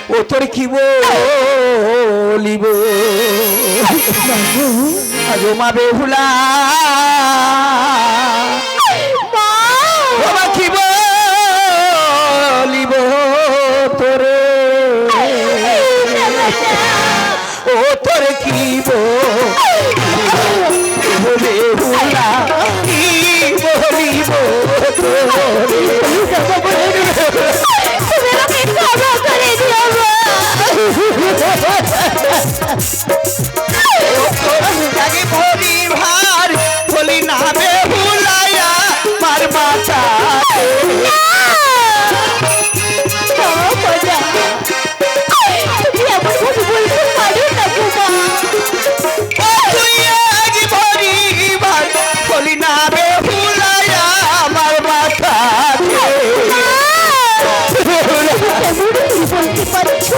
ও তোর কি বলিব আজ মা বেহুলা বাবা কি বলিব তোরে ও তোর কি বেহুলা কি বলিব তোরে আগে ভরি ভার বলি না বেহুলায়া মার মাথা তুই আগে ভরি ভার বলি না বেহুলায়া আমার মাথা বলতে পারছো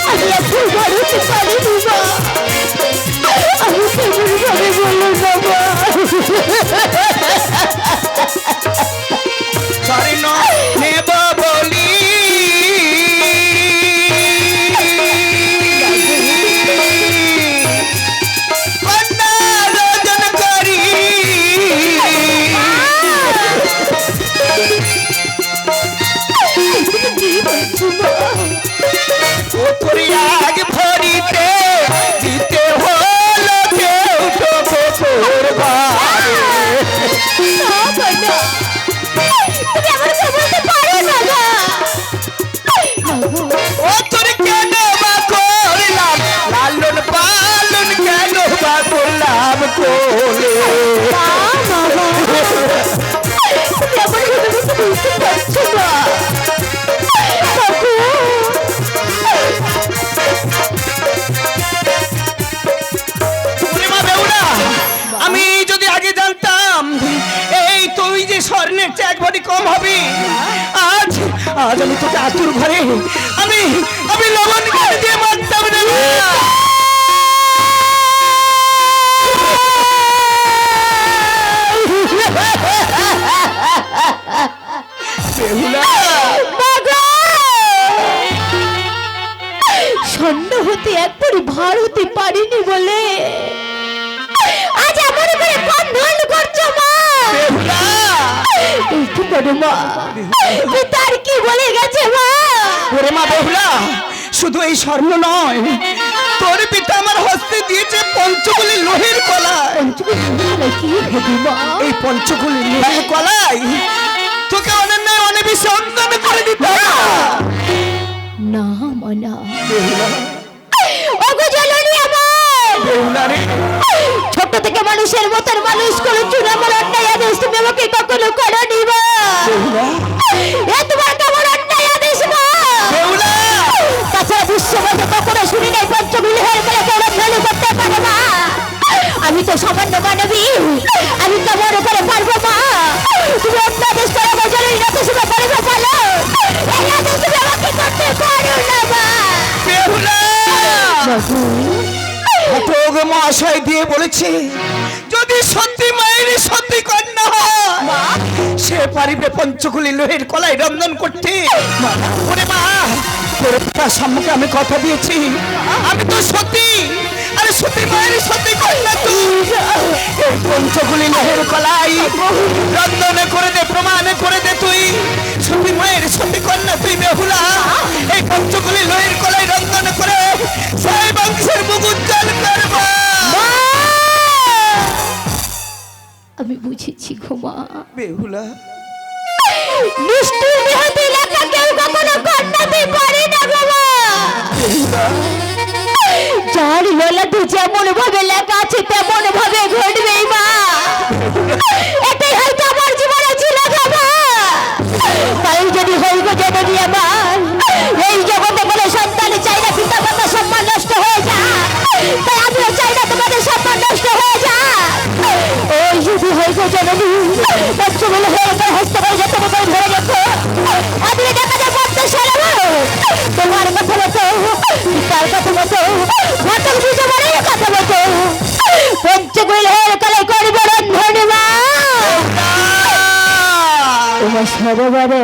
আমি একটু বাড়িতে পারি বাবা আমি কেমন ভাবে বললো বাবা সরি নেব বলি কন্যা রোজন করি ও তোর আগে ভরিতে দিতে হলো কেউ তো তোর বাড়ি ও তোর কেন বা করলাম লালন পালন কেন বা করলাম কোলে আমি যদি আগে জানতাম এই তুই যে স্বর্ণের চেয়ে এক ভরি কম হবে আজ আজ আমি তোকে আতুর ঘরে আমি আমি লবণ দিয়ে মারতাম না স্বর্ণ হতে একবারই ভার হতে পারিনি বলে আজ আমার উপরে বন্ধন করছো মা একটু বড় মা তার কি বলে গেছে মা ওরে মা বেহুলা শুধু এই স্বর্ণ নয় তোর পিতা আমার হস্তে দিয়েছে পঞ্চগুলি লোহের কলাই কি হবে মা এই পঞ্চগুলি লোহের কলাই তোকে অনন্য অনেবেশে অন্তন করে দিতে না মানা বেহুলা ওগো জননী আমার বেহুলা রে ছোট থেকে মানুষের মতন মানুষ করেছো আমার অন্যায় আদেশ তুমি আমাকে কখনো করোনি মা এ তোমার কেমন অন্যায় আদেশ মা বেহুলা তাছাড়া বিশ্ববাসে কখনো শুনি নাই পঞ্চগুলি হয়ে গেলে কেউ ফেলে করতে পারে মা আমি তো সামান্য মানবী আমি কেমন করে পারবো মা তুমি অন্য আদেশ করে আমার জননী না তো শুনে পারবে বলো এই আদেশ তুমি আমাকে করতে পারো না মা বেহুলা ঘটক মহাশয় দিয়ে বলেছে যদি সত্যি মায়ের সত্যি কন্যা হয় সে পারিবে পঞ্চকুলি লোহের কলাই রন্ধন করতে ওরে মা তোর পিতার সম্মুখে আমি কথা দিয়েছি আমি তো সত্যি আরে সত্যি মায়ের সত্যি কন্যা তুই এই পঞ্চকুলি লোহের কলাই রন্ধন করে দে প্রমাণ করে দে তুই সত্যি মায়ের সত্যি কন্যা তুই বেহুলা এই পঞ্চকুলি লোহের কলাই রন্ধন করে সেই বংশের মুখ উজ্জ্বল করবা আমি বুঝেছি ঘুমা বেহুলা নিষ্ঠুর নিহত লেখা কেউ কখনো কন্যাতে পারে না বাবা যার ললাতে যেমন ভাবে লেখা আছে তেমন ভাবে ঘটবে মা এটাই হয়তো আমার জীবনে ছিল বাবা তাই যদি হই গো জননী আমার এই জগতে বলে সন্তান চাই না পিতা মাতা সম্মান নষ্ট হয়ে যায় তাই আমিও চাই না তোমাদের সম্মান নষ্ট হয়ে যায় ওই যদি হই গো জননী বলে হয়ে গেল হস্ত করে যত করে ধরে গেছো আমি দেখা যায় বলতে সারা তোমার কথা মতো তার কথা মতো ঘটক বুঝে বলে কথা মতো পঞ্চগুলি হয়ে গেলে করবো রন্ধন মা তোমার সরোবরে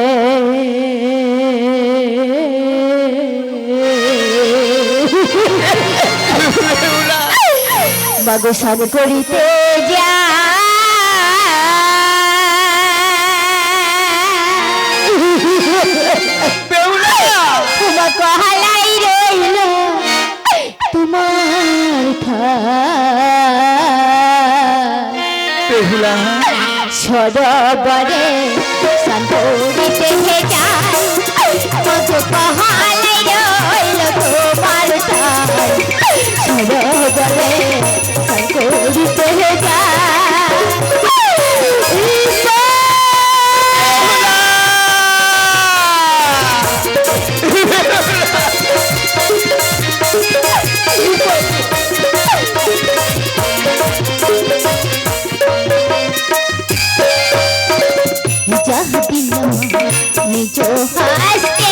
বাগো সান করিতে যা বেহুলা তোমার কহালাই রইল তোমার বেহুলা সরবরে সন্তরিতে যায় মতো কহালাই রইল তোমার সরবরে সন্তরিতে যায় निजो हंसते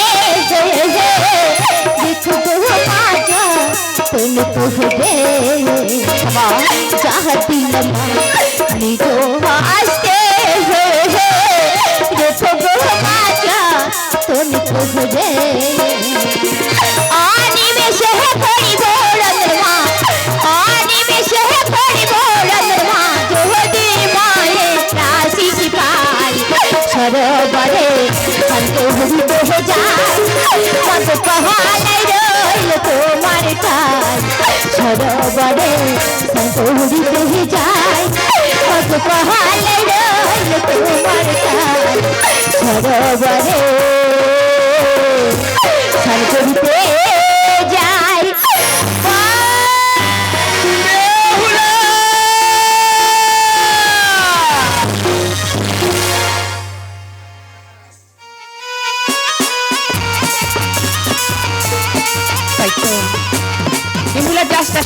देखो तो माजा तुम तो दे चाहती लम्हा निजो हंसते देखो तो माजा तुम तो दे आनी में शहर पड़ी बोलनमा आनी में शहर पड़ी बोलनमा जो दी माए राशि सिपाही সরবরে সন্তরিতে যায় কত কহালাই রইল তোমার ঠাই সরবরে সন্তরিতে যায় কত কহালাই রইল তোমার ঠাই সরবরে সন্তরিতে যায়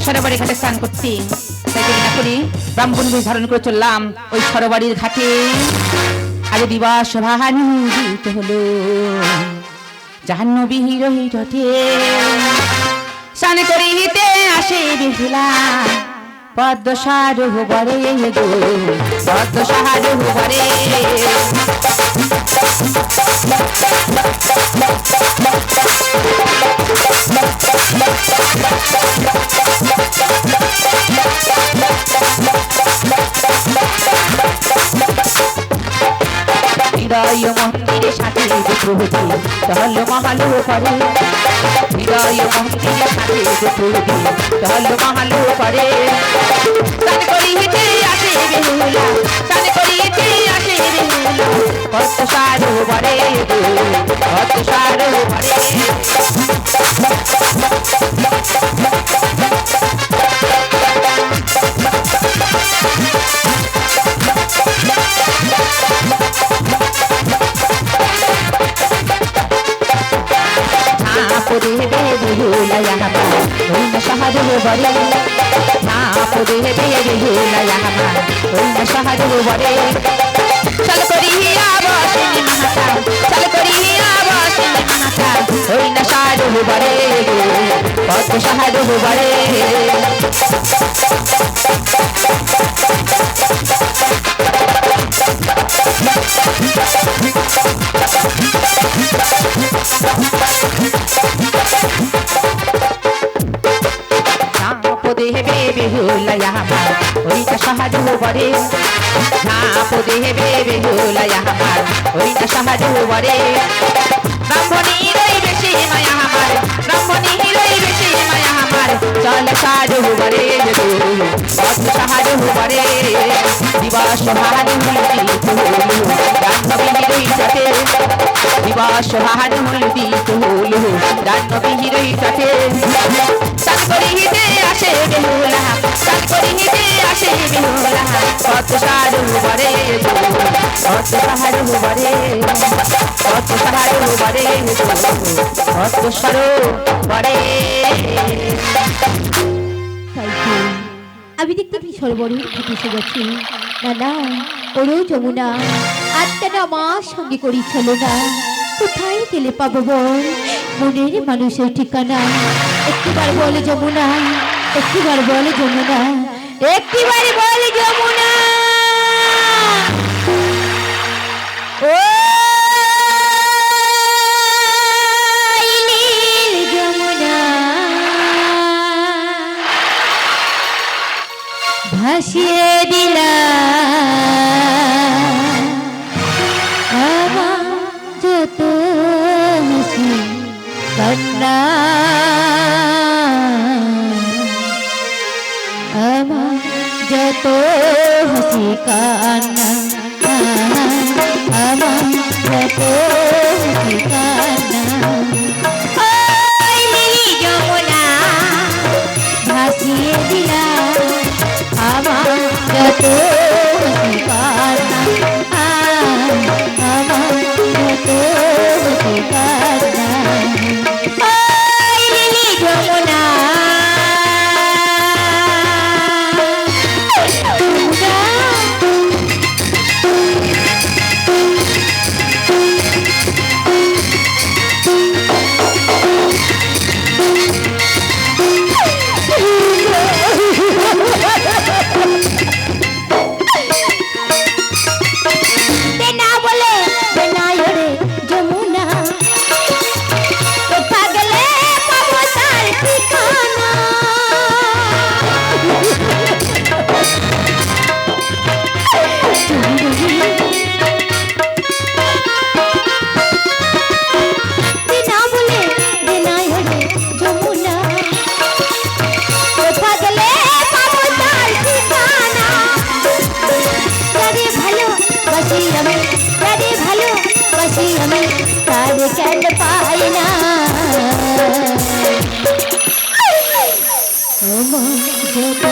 সরোবরের ঘাটে স্নান করতে তাই দেরি না করে ব্রাহ্মণ বেশ ধারণ করে চললাম ওই সরোবরের ঘাটে। আজ দিবস ভানুদিত হলো জাহ্নবী রহিরঠে স্নান করিতে আসে বেহুলা পদ্ম সারোবরে গো পদ্ম সারোবরে হৃদয় মন্দিরে সাথে প্রভৃতি টহল মহাল করে হৃদয় মন্দিরে সাথে প্রভৃতি টহল মহাল করে স্নান করিতে আসে বেহুলা স্নান করিতে আসে বেহুলা পদ্ম সারোবরে গো পদ্ম সারোবরে बेहुला यहाँ कोई न शहर बड़े आप बेहुला यहाँ कोई न शहर बड़े चल करी आवासिनी महाता चल करी आवासिनी महाता कोई न शहर बड़े बहुत शहर बड़े बेहुला यहाँ वही शहर बड़े नाप दे बेहुला यहाँ वही शहर बड़े ब्राह्मणी रही बेशी माया हमार ब्राह्मणी रही बेशी माया हमार चल साधु बड़े बहुत शहर बड़े दिवस भानुमती जाह्नवी रही सटे दिवस भानुमती जाह्नवी रही सटे स्नान करिते আসে বেহুলা স্নান করিতে আসে বেহুলা কত সারু বরে কত সারু বরে কত সারু বরে কত সারু বরে। আমি দেখতে কি সরোবরে এসে গেছি না না ওরও যমুনা আজ কেন আমার সঙ্গে করি চলো না কোথায় গেলে পাবো বল মনের মানুষের ঠিকানা একটিবার বলে যমুনা একটিবার বলে যমুনা একটিবার বলে যমুনা ও যমুনা ভাসিয়ে দিলা আমার যত হাসি কান্না আমার যত হাসি কান্না আমার যত হাসি কান্না ওই লিলি যমুনা ভাসিয়ে দিলা আমার যত হাসি কান্না আমার যত হাসি কান্না ওই লিলি যমুনা আমি তার কেন পাই না আমার যত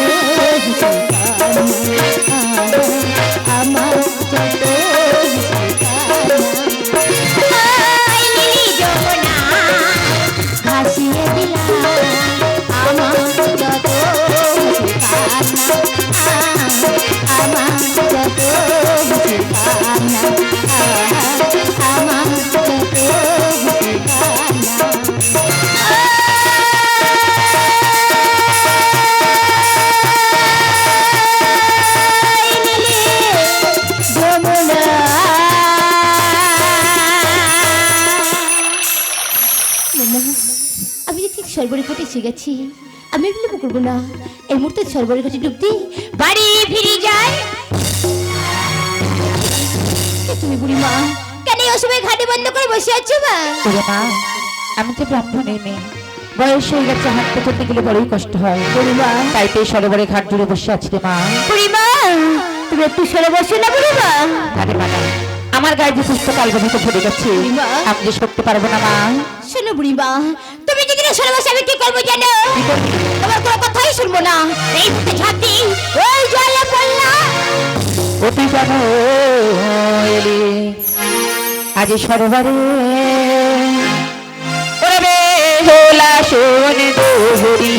ভাসিয়ে দিলা আমার যত আমার যত আমার যত আমি যে ঠিক সরবরের ঘাটে এসে গেছি আমি বিলম্ব করবো না এই মুহূর্তে সরবরের ঘাটে ডুব দিই বাড়ি ফিরে যাই তুমি বুড়ি মা কেন এই অসময়ে ঘাটে বন্ধ করে বসে আছো মা ওরে মা আমি তো ব্রাহ্মণের মেয়ে বয়স হয়ে গেছে হাঁটতে চলতে গেলে বড়ই কষ্ট হয় বুড়ি মা তাই তো এই সরোবরে ঘাট জুড়ে বসে আছি রে মা বুড়ি মা তুমি একটু সরে বসো না বুড়ি মা আরে মা না, আমার গায়ে যে সুস্থ কালগমিতে ভরে গেছে মা। আমি যে সরতে পারবো না মা শোনো বুড়ি মা তুমি যদি না সরে বসে আমি কি করবো জানো তোমার কোনো কথাই শুনবো না এই মুহূর্তে ঝাঁপ দিই ওই জলে পড়লাম অতি কেন এলি আজ সরোবরে ওরে হোলা শোন দোহরি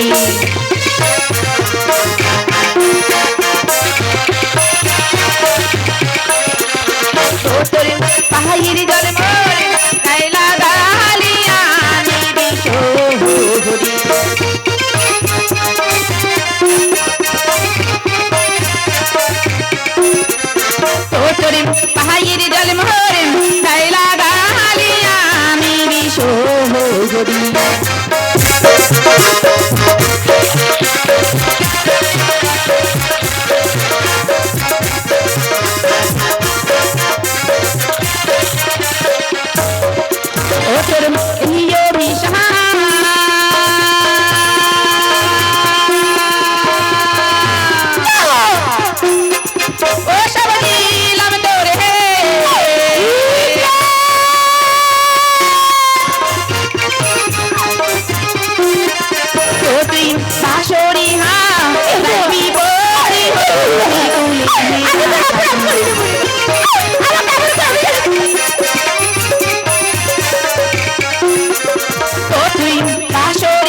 তোর পাহাড়ের জল মরে কাইলা গালিয়া নিবি শোহরি তোর পাহাড়ের জল মরে কাইলা গালিয়া নিবি শোহরি তোর ইয়ো বিশা ও সবদিলাম তোর হে তুই শাশুড়ি হা রাখবি বড়ি তুই শাশুড়ি